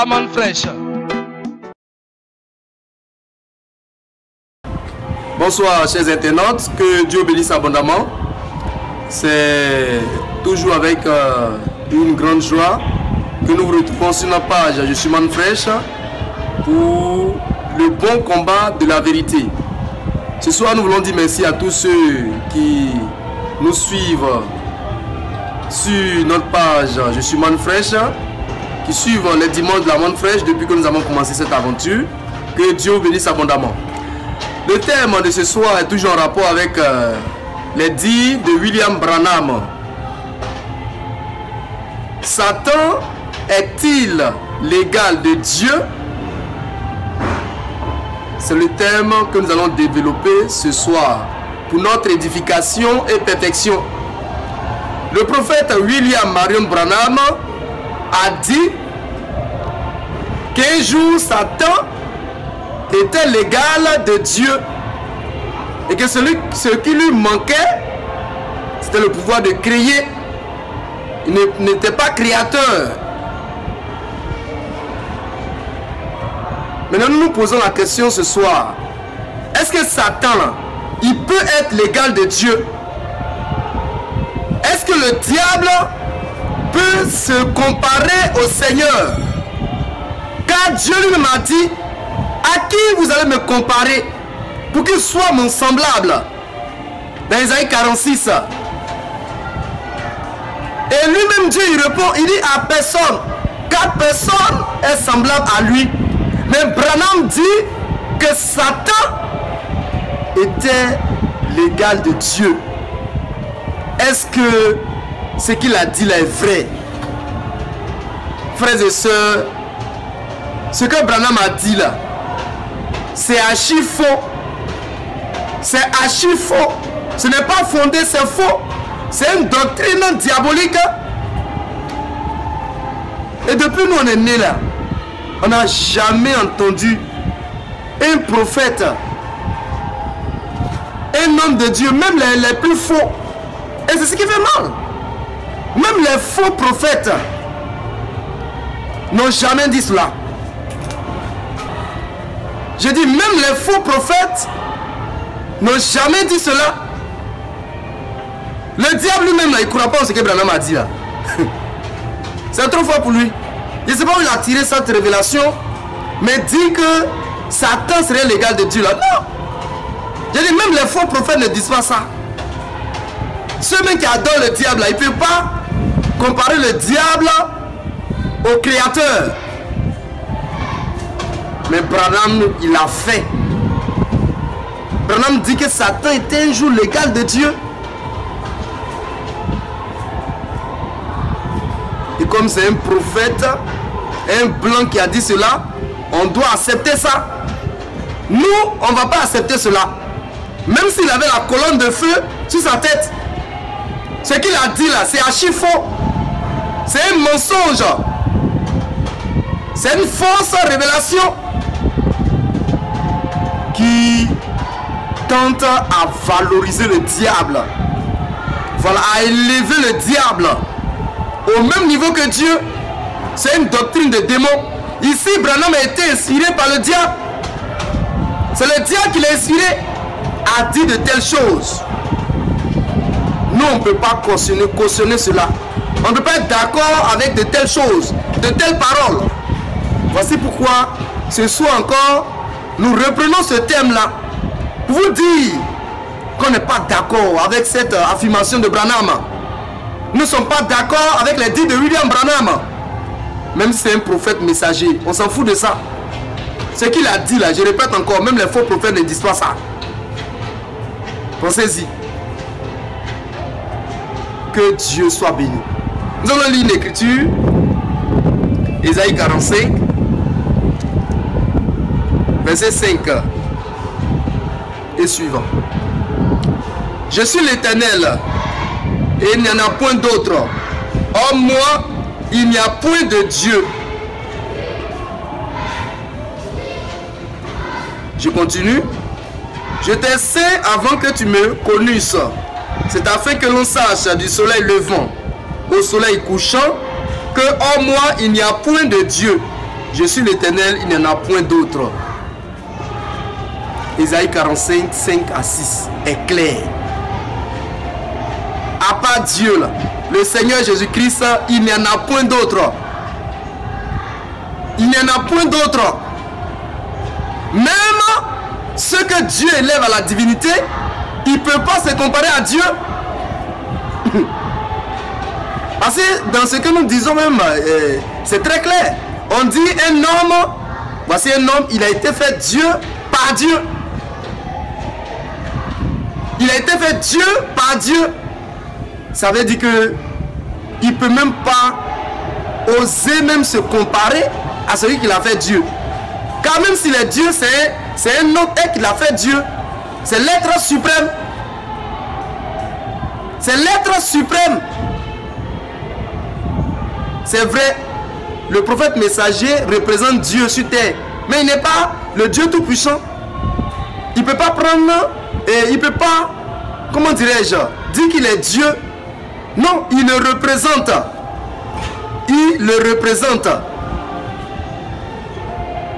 la manne fraîche. Bonsoir chers internautes, que Dieu bénisse abondamment. C'est toujours avec une grande joie que nous vous retrouvons sur notre page Je suis manne fraîche pour le bon combat de la vérité. Ce soir nous voulons dire merci à tous ceux qui nous suivent sur notre page Je suis manne fraîche, qui suivent les dimanches de la manne fraîche depuis que nous avons commencé cette aventure. Que Dieu bénisse abondamment. Le thème de ce soir est toujours en rapport avec les dires de William Branham. Satan est-il l'égal de Dieu? C'est le thème que nous allons développer ce soir pour notre édification et perfection. Le prophète William Marion Branham a dit qu'un jour Satan était l'égal de Dieu et que ce qui lui manquait, c'était le pouvoir de créer. Il n'était pas créateur. Maintenant, nous nous posons la question ce soir. Est-ce que Satan, il peut être l'égal de Dieu? Est-ce que le diable peut se comparer au Seigneur? Car Dieu lui m'a dit, à qui vous allez me comparer pour qu'il soit mon semblable? Dans Isaïe 46. Et lui-même Dieu il répond, il dit à personne, car personne est semblable à lui. Mais Branham dit que Satan était l'égal de Dieu. Est-ce que ce qu'il a dit là est vrai? Frères et sœurs, ce que Branham a dit là, c'est archi faux. C'est archi faux. Ce n'est pas fondé, c'est faux. C'est une doctrine diabolique. Et depuis nous on est nés là, on n'a jamais entendu un prophète, un homme de Dieu, même les plus faux. Et c'est ce qui fait mal. Même les faux prophètes n'ont jamais dit cela. Je dis, même les faux prophètes n'ont jamais dit cela. Le diable lui-même, il ne croit pas en ce que Branham a dit là. C'est trop fort pour lui. Je ne sais pas où il a tiré cette révélation, mais dit que Satan serait l'égal de Dieu là. Non. Je dis, même les faux prophètes ne disent pas ça. Ceux même qui adorent le diable là, ils ne peuvent pas comparer le diable au créateur. Mais Branham, il a fait. Branham dit que Satan était un jour l'égal de Dieu. Et comme c'est un prophète, un blanc qui a dit cela, on doit accepter ça. Nous, on ne va pas accepter cela. Même s'il avait la colonne de feu sur sa tête. Ce qu'il a dit là, c'est archi faux. C'est un mensonge. C'est une fausse révélation qui tente à valoriser le diable. Voilà, à élever le diable au même niveau que Dieu. C'est une doctrine de démon. Ici, Branham a été inspiré par le diable. C'est le diable qui l'a inspiré à dire de telles choses. Nous, on ne peut pas cautionner cela. On ne peut pas être d'accord avec de telles choses, de telles paroles. Voici pourquoi, ce soir encore, nous reprenons ce thème-là pour vous dire qu'on n'est pas d'accord avec cette affirmation de Branham. Nous ne sommes pas d'accord avec les dits de William Branham. Même si c'est un prophète messager, on s'en fout de ça. Ce qu'il a dit là, je répète encore, même les faux prophètes ne disent pas ça. Pensez-y. Que Dieu soit béni. Nous allons lire l'écriture. Isaïe 45. Verset 5 et suivant. Je suis l'Éternel et il n'y en a point d'autre. En moi, il n'y a point de Dieu. Je continue. Je t'ai sais avant que tu me connusses. C'est afin que l'on sache du soleil levant au soleil couchant que en moi il n'y a point de Dieu. Je suis l'Éternel, il n'y en a point d'autre. Ésaïe 45, 5 à 6 est clair. À part Dieu, là, le Seigneur Jésus-Christ, il n'y en a point d'autre. Il n'y en a point d'autre. Même ce que Dieu élève à la divinité, il ne peut pas se comparer à Dieu. Parce que dans ce que nous disons même, c'est très clair. On dit un homme, voici un homme, il a été fait Dieu par Dieu. Il a été fait Dieu par Dieu. Ça veut dire que il ne peut même pas oser même se comparer à celui qui l'a fait Dieu. Car même s'il est Dieu, c'est un autre être qui l'a fait Dieu. C'est l'être suprême. C'est l'être suprême. C'est vrai, le prophète messager représente Dieu sur terre. Mais il n'est pas le Dieu tout-puissant. Il ne peut pas prendre, et il ne peut pas, comment dirais-je, dire qu'il est Dieu. Non, il le représente. Il le représente.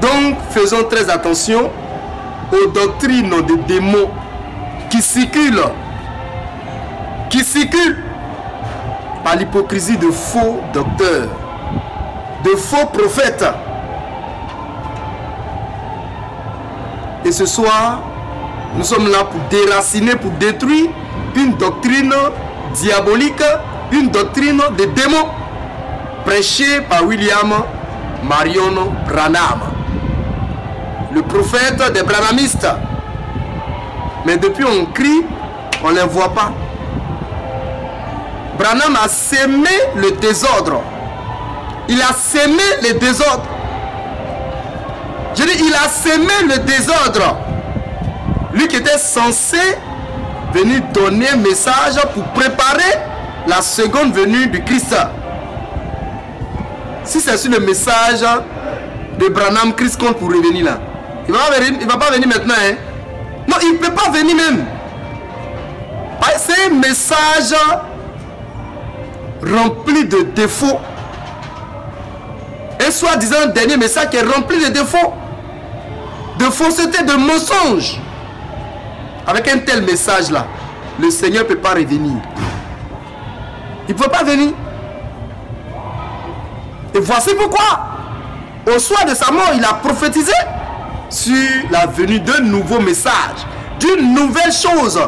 Donc, faisons très attention aux doctrines des démons qui circulent par l'hypocrisie de faux docteurs, de faux prophètes. Et ce soir, nous sommes là pour déraciner, pour détruire une doctrine diabolique, une doctrine des démons, prêchée par William Marion Branham, le prophète des branhamistes. Mais depuis on crie, on ne les voit pas. Branham a sémé le désordre. Il a sémé le désordre. Je dis, il a sémé le désordre. Lui qui était censé venir donner un message pour préparer la seconde venue du Christ. Si c'est sur le message de Branham, Christ compte pour revenir là. Il ne va pas venir maintenant. Hein? Non, il ne peut pas venir même. C'est un message rempli de défauts. Et soi-disant dernier message qui est rempli de défauts, de fausseté, de mensonges. Avec un tel message là, le Seigneur ne peut pas revenir. Il ne peut pas venir. Et voici pourquoi, au soir de sa mort, il a prophétisé sur la venue d'un nouveau message, d'une nouvelle chose.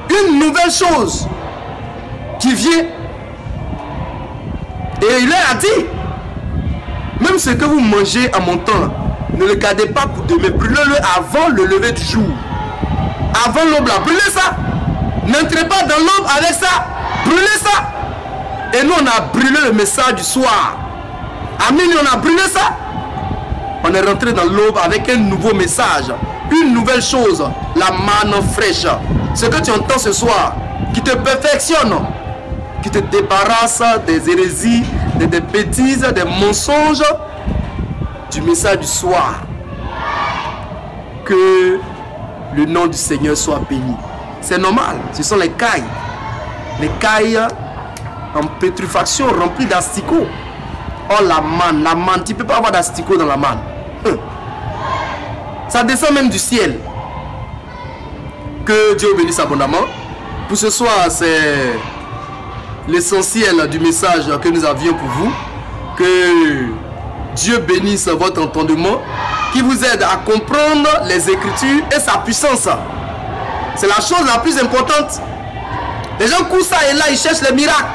Une nouvelle chose qui vient. Et il leur a dit, même ce que vous mangez à mon temps, ne le gardez pas pour demain, brûlez-le avant le lever du jour. Avant l'aube là, brûlez ça. N'entrez pas dans l'aube avec ça. Brûlez ça. Et nous on a brûlé le message du soir. À minuit on a brûlé ça. On est rentré dans l'aube avec un nouveau message. Une nouvelle chose. La manne fraîche. Ce que tu entends ce soir, qui te perfectionne, qui te débarrasse des hérésies, des bêtises, des mensonges, du message du soir. Que le nom du Seigneur soit béni. C'est normal, ce sont les cailles. Les cailles en pétrifaction remplies d'asticots. Oh la manne, tu ne peux pas avoir d'asticots dans la manne. Ça descend même du ciel. Que Dieu bénisse abondamment. Pour ce soir, c'est l'essentiel du message que nous avions pour vous. Que Dieu bénisse votre entendement, qui vous aide à comprendre les Écritures et sa puissance. C'est la chose la plus importante. Les gens courent ça et là, ils cherchent les miracles.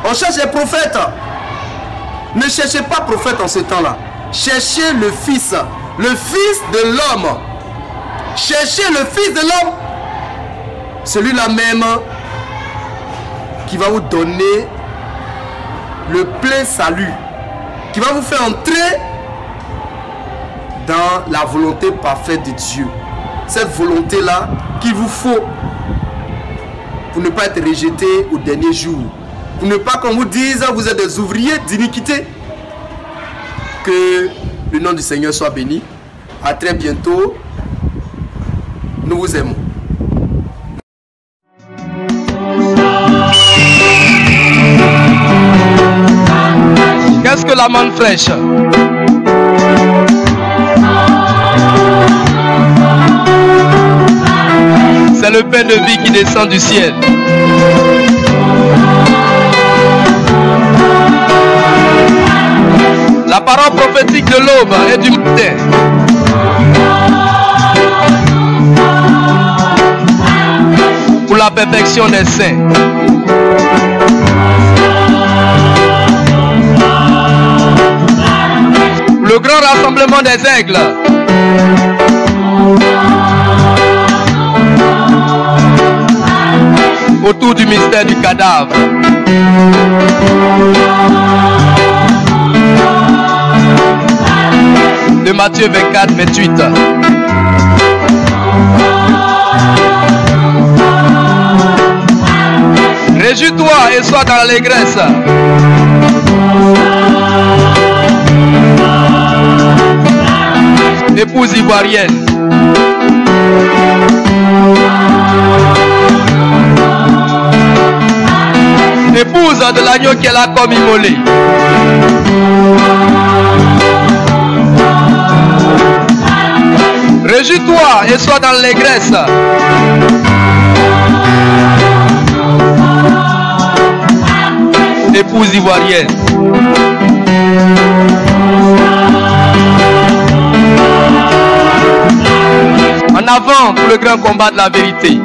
On cherche les prophètes. Ne cherchez pas prophète en ce temps-là. Cherchez le Fils de l'homme. Cherchez le Fils de l'homme. Celui-là même qui va vous donner le plein salut, qui va vous faire entrer dans la volonté parfaite de Dieu. Cette volonté-là qu'il vous faut pour ne pas être rejeté au dernier jour. Pour ne pas qu'on vous dise, vous êtes des ouvriers d'iniquité. Que le nom du Seigneur soit béni. À très bientôt. Nous vous aimons. Qu'est-ce que la manne fraîche? C'est le pain de vie qui descend du ciel. La parole prophétique de l'aube et du matin. Pour la perfection des saints. Le grand rassemblement des aigles. Autour du mystère du cadavre. De Matthieu 24, 28. Réjouis-toi et sois dans l'allégresse. Épouse ivoirienne. Épouse de l'agneau qu'elle a comme immolé. Réjouis-toi et sois dans l'allégresse. Épouse ivoirienne. En avant pour le grand combat de la vérité.